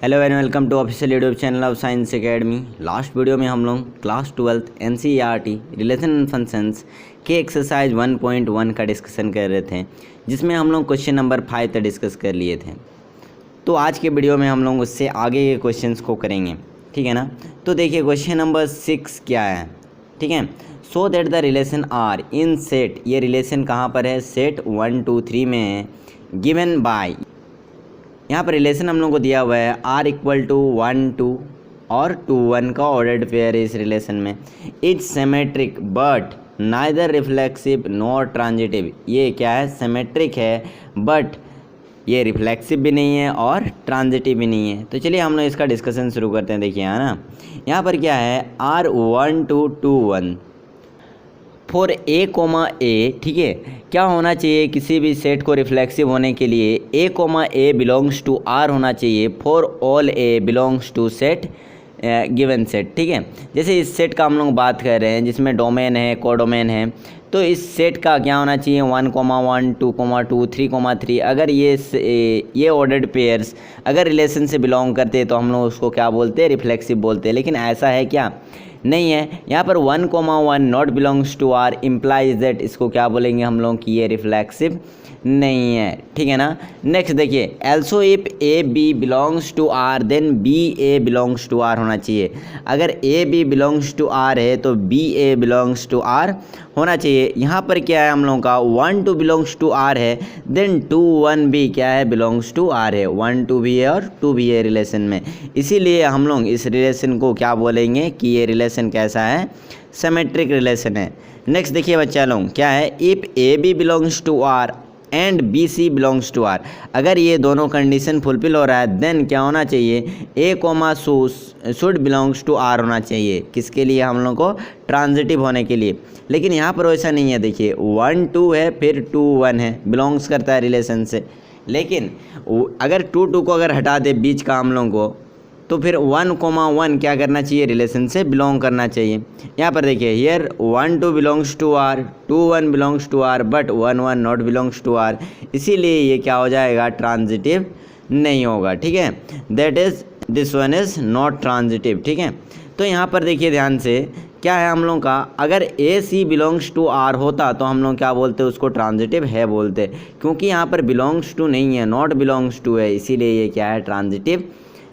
Hello and welcome to official YouTube channel of science academy. Last video में हम लोग class 12th NCERT relation and functions के exercise 1.1 का discussion कर रहे थे, जिसमें हम लोग क्वेश्चन नंबर 5 तक डिस्कस कर लिए थे। तो आज के वीडियो में हम लोग उससे आगे के क्वेश्चंस को करेंगे, ठीक है ना। तो देखिए क्वेश्चन नंबर 6 क्या है, ठीक है। Show that the relation R in set, ये रिलेशन कहाँ पर है, सेट 1 2 3 में है। गिवन बाय, यहाँ पर रिलेशन हम लोग को दिया हुआ है r इक्वल टू 1 2 और 2 1 का ऑर्डर्ड पेयर है इस रिलेशन में। It's symmetric but neither reflexive nor transitive. ये क्या है, सिमेट्रिक है बट ये रिफ्लेक्सिव भी नहीं है और ट्रांजिटिव भी नहीं है। तो चलिए हम लोग इसका डिस्कशन शुरू करते हैं। देखिए है ना, यहाँ पर क्या है r 1 2 2 1 फॉर ए कोमा ए, ठीक है। क्या होना चाहिए किसी भी सेट को रिफ्लेक्सिव होने के लिए, a comma a belongs to R होना चाहिए for all a belongs to set given set, ठीक है। जैसे इस सेट का हम लोग बात कर रहे हैं जिसमें डोमेन है, कोडोमेन है, तो इस सेट का क्या होना चाहिए 1 1 2 2 3 3। अगर ये ऑर्डर्ड पेयर्स अगर रिलेशन से बिलोंग करते हैं तो हम लोग उसको क्या बोलते हैं, रिफ्लेक्सिव बोलते हैं। लेकिन ऐसा है क्या, नहीं है। यहाँ पर 1 1 not belongs to R implies that, इसको क्या बोलेंगे हम लोग कि ये रिफ्लेक्सिव नहीं है, ठीक है ना। नेक्स्ट देखिए, also if A B belongs to R then B A belongs to R होना चाहिए। अगर A B belongs to R है तो B A belongs to R होना चाहिए। यहाँ पर क्या है हम लोगों का 1 2 बिलोंग्स टू आर है, देन 2 1 भी क्या है, बिलोंग्स टू आर है। 1 2 भी है और 2 भी है रिलेशन में, इसीलिए हम लोग इस रिलेशन को क्या बोलेंगे कि ये रिलेशन कैसा है, सिमेट्रिक रिलेशन है। नेक्स्ट देखिए बच्चा लोग, क्या है, if A B belongs to R and B C belongs to R, अगर ये दोनों कंडीशन फुलफिल हो रहा है देन क्या होना चाहिए, a comma should belongs to R होना चाहिए। किसके लिए, हम लोग को ट्रांजिटिव होने के लिए। लेकिन यहाँ पर वैसा नहीं है। देखिए 1 2 है फिर 2 1 है, बिलोंग्स करता है रिलेशन से। लेकिन अगर 2 2 को अगर हटा दे बीच का हम लोग को, तो फिर 1 1 क्या करना चाहिए, रिलेशन से बिलोंग करना चाहिए। यहाँ पर देखिए here 1 2 belongs to R, 2 1 belongs to R but 1 1 not belongs to R, इसीलिए ये क्या हो जाएगा, ट्रांजिटिव नहीं होगा, ठीक है। That is this one is not transitive, ठीक है। तो यहाँ पर देखिए ध्यान से, क्या है हम लोग का, अगर ए सी बिलोंग्स टू आर होता तो हम लोग क्या बोलते, उसको ट्रांजिटिव है बोलते। क्योंकि यहाँ पर बिलोंग्स टू नहीं है, नॉट बिलोंग्स टू है, इसीलिए ये क्या है, ट्रांजिटिव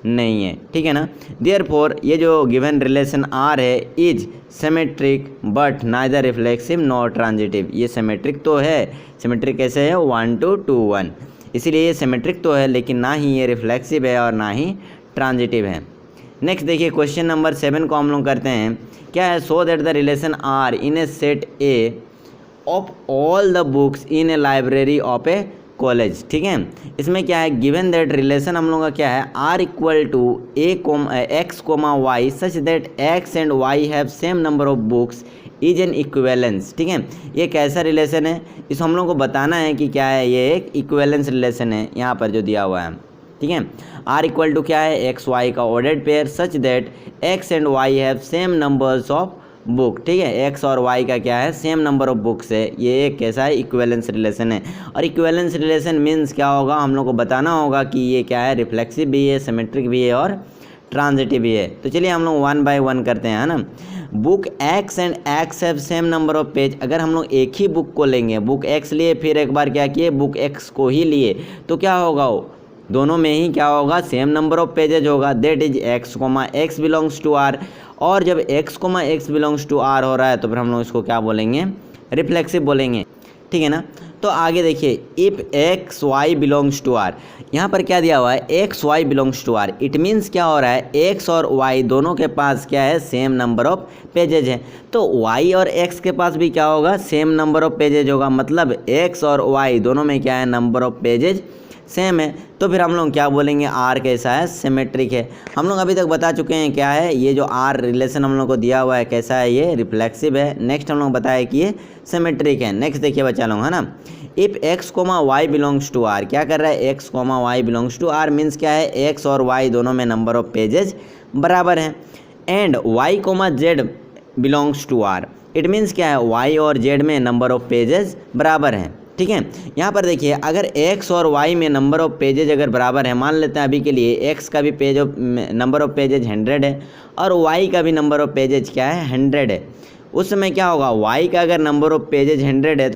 नहीं है, ठीक है ना। देयरफॉर ये जो गिवन रिलेशन आर है is symmetric but neither reflexive nor transitive. ये सिमेट्रिक तो है, सिमेट्रिक कैसे है, 1 2 2 1, इसीलिए ये सिमेट्रिक तो है लेकिन ना ही ये रिफ्लेक्सिव है और ना ही ट्रांजिटिव है। नेक्स्ट देखिए क्वेश्चन नंबर 7 को हम लोग करते हैं। क्या है, show that the relation R in a set A of all the books in a library of a college, ठीक है। इसमें क्या है, गिवन दैट रिलेशन हम लोग का क्या है, R equal to X comma Y such that X and Y have same number of books is an equivalence, ठीक है। ये कैसा रिलेशन है, इस हम लोग को बताना है कि क्या है, ये एक इक्विवेलेंस रिलेशन है यहाँ पर जो दिया हुआ है, ठीक है। आर इक्वल टू क्या है, एक्स वाई का ordered pair such that X and Y have same numbers of book, ठीक है। एक्स और वाई का क्या है, सेम नंबर ऑफ बुक्स है। ये एक कैसा है, इक्विवेलेंस रिलेशन है। और इक्विवेलेंस रिलेशन मीन्स क्या होगा, हम लोग को बताना होगा कि ये क्या है, रिफ्लेक्सिव भी है, सिमेट्रिक भी है और ट्रांजिटिव भी है। तो चलिए हम लोग 1 बाय 1 करते हैं, है ना। Book x and x have same number of page, अगर हम लोग एक ही बुक को लेंगे, बुक एक्स लिए फिर एक बार क्या किए, बुक एक्स को ही लिए, तो क्या होगा, वो दोनों में ही क्या होगा, सेम नंबर ऑफ पेजेज होगा। That is X comma X belongs to R. और जब X comma X belongs to R हो रहा है तो फिर हम लोग इसको क्या बोलेंगे, रिफ्लेक्सिव बोलेंगे, ठीक है ना। तो आगे देखिए, if X Y belongs to R, यहाँ पर क्या दिया हुआ है, X Y belongs to R, it means क्या हो रहा है, एक्स और वाई दोनों के पास क्या है, सेम नंबर ऑफ पेजेज है। तो वाई और एक्स के पास भी क्या होगा, सेम नंबर ऑफ पेजेज होगा। मतलब एक्स और वाई दोनों में क्या है, नंबर ऑफ पेजेज सेम है। तो फिर हम लोग क्या बोलेंगे, आर कैसा है, सिमेट्रिक है। हम लोग अभी तक बता चुके हैं क्या है, ये जो आर रिलेशन हम लोग को दिया हुआ है कैसा है, ये रिफ्लेक्सिव है। नेक्स्ट हम लोग बताया कि ये सिमेट्रिक है। नेक्स्ट देखिए बच्चा लोग, है ना, if X comma Y belongs to R, क्या कर रहा है, X comma Y belongs to R means क्या है, एक्स और वाई दोनों में नंबर ऑफ पेजेज बराबर हैं। And Y comma Z belongs to R, it means क्या है, वाई और जेड में नंबर ऑफ पेजेस बराबर हैं। ठीक है। यहाँ पर देखिए अगर x और y में नंबर ऑफ पेजेज अगर बराबर है, मान लेते हैं अभी के लिए x का भी नंबर ऑफ पेजेज 100 है और y का भी नंबर ऑफ पेजेज क्या है 100 है, उस समय क्या होगा y का अगर नंबर ऑफ पेजेज 100 है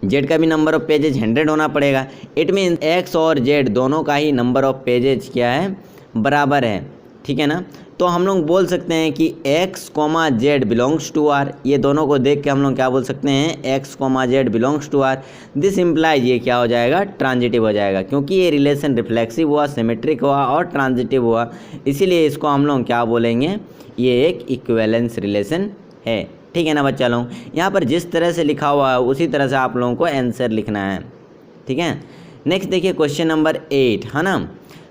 z का भी नंबर ऑफ पेजेज 100 होना पड़ेगा। इट मीन x और z दोनों का ही नंबर ऑफ पेजेज क्या है बराबर है, ठीक है ना। तो हम लोग बोल सकते हैं कि x, z belongs to r, ये दोनों को देख के हम लोग क्या बोल सकते हैं x, z belongs to r। This implies ये क्या हो जाएगा ट्रांजिटिव हो जाएगा, क्योंकि ये रिलेशन रिफ्लेक्सिव हुआ, सिमेट्रिक हुआ और ट्रांजिटिव हुआ, इसीलिए इसको हम लोग क्या बोलेंगे, ये एक इक्विवेलेंस रिलेशन है, ठीक है ना बच्चा लोग। यहाँ पर जिस तरह से लिखा हुआ है उसी तरह से आप लोगों को आंसर लिखना है, ठीक है। नेक्स्ट देखिए क्वेश्चन नंबर 8 है ना।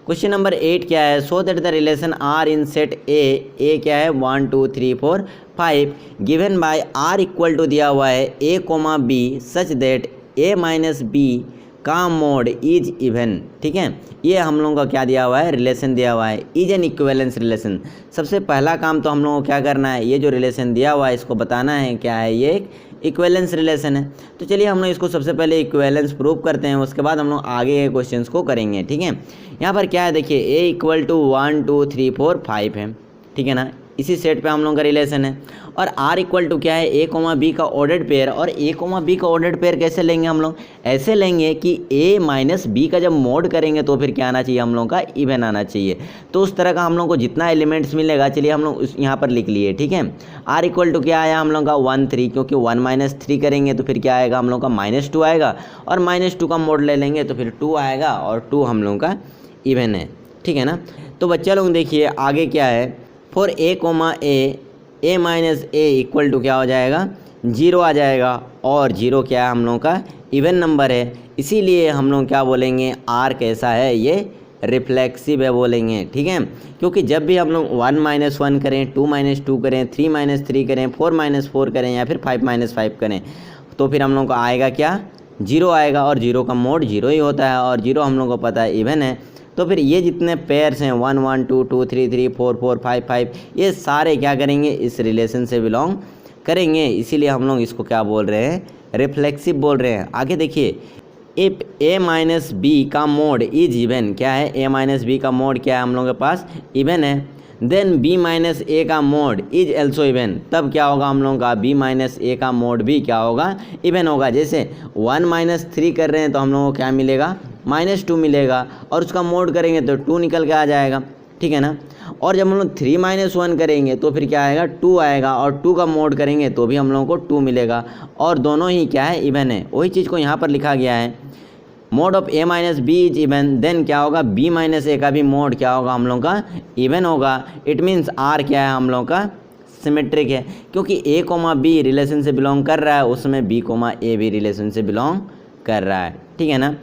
क्वेश्चन नंबर 8 क्या है, show that the relation R in set A क्या है 1 2 3 4 5 given by R equal to दिया हुआ है a, b such that a minus B का मोड इज इवन, ठीक है। ये हम लोगों का क्या दिया हुआ है, रिलेशन दिया हुआ है, इज एन इक्विवेलेंस रिलेशन। सबसे पहला काम तो हम लोगों को क्या करना है, ये जो रिलेशन दिया हुआ है इसको बताना है क्या है, ये एक इक्विवेलेंस रिलेशन है। तो चलिए हम लोग इसको सबसे पहले इक्विवेलेंस प्रूव करते हैं, उसके बाद हम लोग आगे के क्वेश्चंस को करेंगे, ठीक है। यहाँ पर क्या है देखिए a इक्वल टू 1 2 3 4 5 है, ठीक है ना, इसी सेट पे हम लोगों का रिलेशन है। और r इक्वल टू क्या है a, b का ऑर्डर्ड पेयर, और a, b का ऑर्डर्ड पेयर कैसे लेंगे हम लोग, ऐसे लेंगे कि a माइनस बी का जब मोड करेंगे तो फिर क्या आना चाहिए हम लोगों का इवन आना चाहिए। तो उस तरह का हम लोग को जितना एलिमेंट्स मिलेगा, चलिए हम लोग यहाँ पर लिख लिए, ठीक है। r इक्वल टू क्या आया हम लोग का 1 3, क्योंकि 1 माइनस 3 करेंगे तो फिर क्या आएगा हम लोग का -2 आएगा, और -2 का मोड ले लेंगे तो फिर 2 आएगा, और 2 हम लोगों का इवन है, ठीक है ना। तो बच्चा लोग देखिए आगे क्या है, for a minus a equal to क्या हो जाएगा 0 आ जाएगा, और 0 क्या है हम लोगों का इवन नंबर है, इसीलिए हम लोग क्या बोलेंगे r कैसा है, ये रिफ्लेक्सिव है बोलेंगे, ठीक है। क्योंकि जब भी हम लोग 1 माइनस 1 करें, 2 माइनस 2 करें, 3 माइनस 3 करें, 4 माइनस 4 करें, या फिर 5 माइनस 5 करें, तो फिर हम लोग को आएगा क्या 0 आएगा, और 0 का मोड 0 ही होता है, और 0 हम लोग को पता है इवन है। तो फिर ये जितने पेयर्स हैं 1 1 2 2 3 3 4 4 5 5, ये सारे क्या करेंगे इस रिलेशन से बिलोंग करेंगे, इसीलिए हम लोग इसको क्या बोल रहे हैं, रिफ्लेक्सिव बोल रहे हैं। आगे देखिए, इफ a माइनस बी का मोड इज इवन, क्या है a माइनस बी का मोड क्या है हम लोगों के पास इवन है, देन b माइनस ए का मोड इज एल्सो इवन, तब क्या होगा हम लोगों का b माइनस ए का मोड भी क्या होगा इवन होगा। जैसे 1 माइनस 3 कर रहे हैं तो हम लोगों को क्या मिलेगा -2 मिलेगा, और उसका मोड करेंगे तो 2 निकल के आ जाएगा, ठीक है ना। और जब हम लोग 3 माइनस 1 करेंगे तो फिर क्या आएगा 2 आएगा, और 2 का मोड करेंगे तो भी हम लोगों को 2 मिलेगा, और दोनों ही क्या है इवन है। वही चीज़ को यहाँ पर लिखा गया है, mod of a minus B is even, then क्या होगा b माइनस ए का भी मोड क्या होगा हम लोगों का इवन होगा। इट मीन्स r क्या है हम लोगों का सिमेट्रिक है, क्योंकि a, b रिलेशन से बिलोंग कर रहा है, उसमें b, a भी रिलेशन से बिलोंग कर रहा है, ठीक है ना।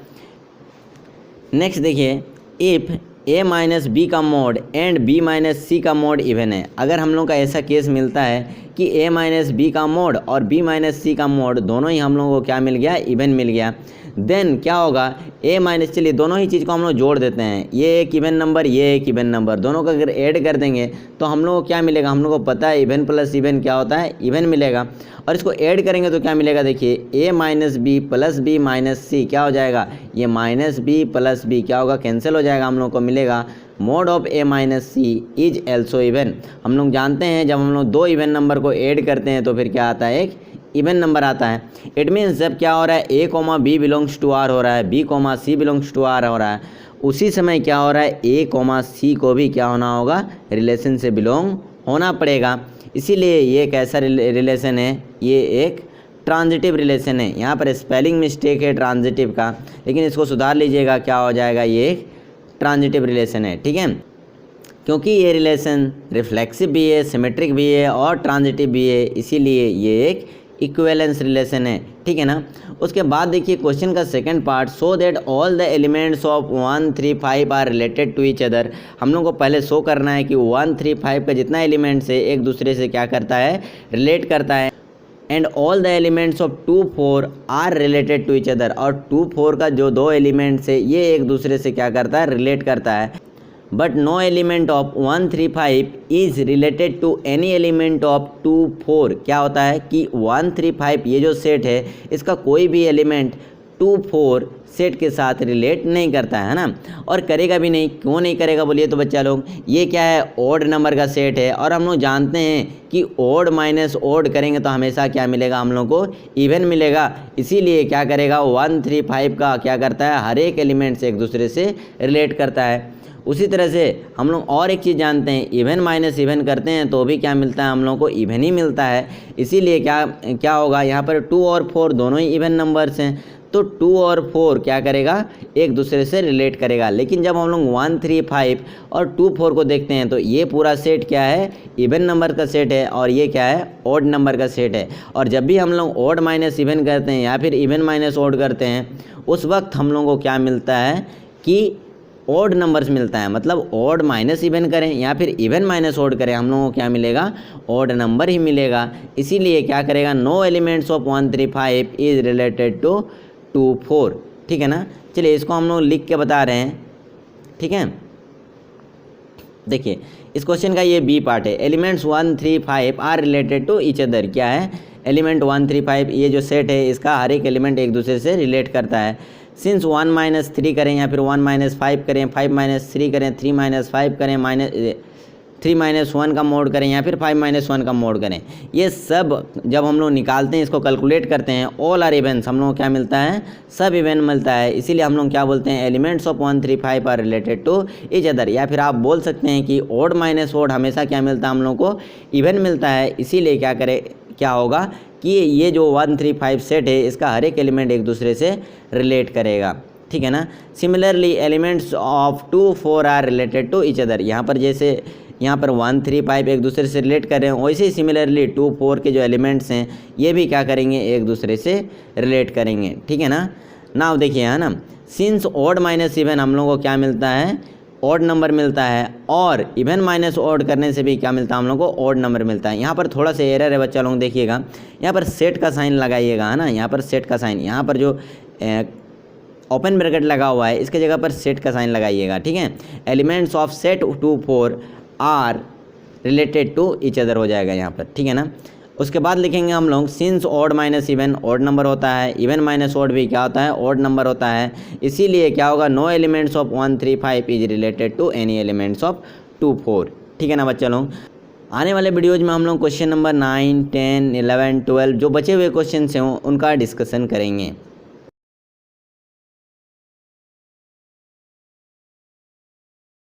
नेक्स्ट देखिए, इफ़ a माइनस बी का मोड एंड b माइनस सी का मोड इवन है, अगर हम लोग का ऐसा केस मिलता है कि a माइनस बी का मोड और b माइनस सी का मोड दोनों ही हम लोगों को क्या मिल गया इवन मिल गया, देन क्या होगा a माइनस, चलिए दोनों ही चीज़ को हम लोग जोड़ देते हैं, ये एक इवन नंबर, ये एक इवन नंबर, दोनों को अगर ऐड कर देंगे तो हम लोग को क्या मिलेगा, हम लोग को पता है इवन प्लस इवन क्या होता है इवन मिलेगा, और इसको ऐड करेंगे तो क्या मिलेगा देखिए a minus b plus b minus c क्या हो जाएगा, ये माइनस बी प्लस बी क्या होगा कैंसिल हो जाएगा, हम लोग को मिलेगा mod of a minus C is also even. हम लोग जानते हैं जब हम लोग दो इवन नंबर को ऐड करते हैं तो फिर क्या आता है एक इवन नंबर आता है। इट मीन्स जब क्या हो रहा है a, b belongs to r हो रहा है, b, c belongs to r हो रहा है, उसी समय क्या हो रहा है a, c को भी क्या होना होगा रिलेशन से बिलोंग होना पड़ेगा, इसीलिए ये कैसा रिलेशन है, ये एक ट्रांजिटिव रिलेशन है। यहाँ पर स्पेलिंग मिस्टेक है ट्रांजिटिव का, लेकिन इसको सुधार लीजिएगा, क्या हो जाएगा ये एक ट्रांजिटिव रिलेशन है, ठीक है। क्योंकि ये रिलेशन रिफ्लेक्सिव भी है, सिमेट्रिक भी है और ट्रांजिटिव भी है, इसीलिए ये एक इक्विवेलेंस रिलेशन है, ठीक है ना। उसके बाद देखिए क्वेश्चन का second part, show that all the elements of 1 3 5 are related to each other. हम लोग को पहले शो करना है कि 1 3 5 का जितना एलिमेंट्स है एक दूसरे से क्या करता है रिलेट करता है, and all the elements of 2 4 are related to each other, और 2 4 का जो दो एलिमेंट्स है ये एक दूसरे से क्या करता है रिलेट करता है। But no element of 1 3 5 is related to any element of 2 4। क्या होता है कि 1 3 5 ये जो सेट है इसका कोई भी एलिमेंट 2 4 सेट के साथ रिलेट नहीं करता है ना, और करेगा भी नहीं। क्यों नहीं करेगा बोलिए तो बच्चा लोग, ये क्या है, ओड नंबर का सेट है, और हम लोग जानते हैं कि ओड माइनस ओड करेंगे तो हमेशा क्या मिलेगा, हम लोग को इवन मिलेगा। इसीलिए क्या करेगा, 1 3 5 का क्या करता है, हर एक एलिमेंट से एक दूसरे से रिलेट करता है। उसी तरह से हम लोग और एक चीज़ जानते हैं, इवन माइनस इवन करते हैं तो भी क्या मिलता है, हम लोग को इवन ही मिलता है। इसीलिए क्या होगा, यहाँ पर 2 और 4 दोनों ही इवन नंबर्स हैं, तो 2 और 4 क्या करेगा, एक दूसरे से रिलेट करेगा। लेकिन जब हम लोग 1 3 5 और 2 4 को देखते हैं तो ये पूरा सेट क्या है, इवन नंबर का सेट है, और ये क्या है, ऑड नंबर का सेट है। और जब भी हम लोग ऑड माइनस इवन करते हैं या फिर इवन माइनस ऑड करते हैं, उस वक्त हम लोगों को क्या मिलता है कि ऑड नंबर्स मिलता है। मतलब ऑड माइनस इवन करें या फिर इवन माइनस ऑड करें, हम लोगों को क्या मिलेगा, ऑड नंबर ही मिलेगा। इसीलिए क्या करेगा, no elements of 1 3 5 is related to 2 4। ठीक है ना। चलिए इसको हम लोग लिख के बता रहे हैं। ठीक है, देखिए इस क्वेश्चन का ये बी पार्ट है, elements 1 3 5 are related to each other. क्या है, एलिमेंट 1 3 5 ये जो सेट है इसका हर एक एलिमेंट एक दूसरे से रिलेट करता है। सिंस 1 माइनस 3 करें या फिर 1 माइनस 5 करें, 5 माइनस 3 करें, 3 माइनस 5 करें, 3 माइनस 1 का मोड करें या फिर 5 माइनस 1 का मोड करें, ये सब जब हम लोग निकालते हैं, इसको कैलकुलेट करते हैं, ऑल आर इवेंट्स, हम लोग को क्या मिलता है, सब इवेंट मिलता है। इसीलिए हम लोग क्या बोलते हैं, elements of 1 3 5 are related to each other. या फिर आप बोल सकते हैं कि ऑड माइनस ऑड हमेशा क्या मिलता है, हम लोग को इवेंट मिलता है। इसीलिए क्या होगा कि ये जो 1 3 5 सेट है इसका हर एक एलिमेंट एक दूसरे से रिलेट करेगा। ठीक है ना। Similarly elements of 2 4 are related to each other. यहाँ पर जैसे यहाँ पर 1 3 5 एक दूसरे से रिलेट कर रहे हैं, वैसे ही सिमिलरली 2 4 के जो एलिमेंट्स हैं ये भी क्या करेंगे, एक दूसरे से रिलेट करेंगे। ठीक है ना। नाउ देखिए है ना, सिंस ऑड माइनस इवन हम लोगों को क्या मिलता है, ऑड नंबर मिलता है, और इवन माइनस ऑड करने से भी क्या मिलता है, हम लोग को ऑड नंबर मिलता है। यहाँ पर थोड़ा सा एरर है बच्चा लोग, देखिएगा यहाँ पर सेट का साइन लगाइएगा, है ना, यहाँ पर सेट का साइन, यहाँ पर जो ओपन ब्रैकेट लगा हुआ है इसके जगह पर सेट का साइन लगाइएगा। ठीक है, elements of set 2 4 are related to each other हो जाएगा यहाँ पर। ठीक है ना। उसके बाद लिखेंगे हम लोग, since odd minus even odd number होता है, इवन माइनस ऑड भी क्या होता है, ऑड नंबर होता है। इसीलिए क्या होगा, no elements of 1 3 5 is related to any elements of 2 4। ठीक है ना बच्चा लोग। आने वाले वीडियोज में हम लोग क्वेश्चन नंबर 9 10 11 12 जो बचे हुए क्वेश्चन हैं उनका डिस्कशन करेंगे।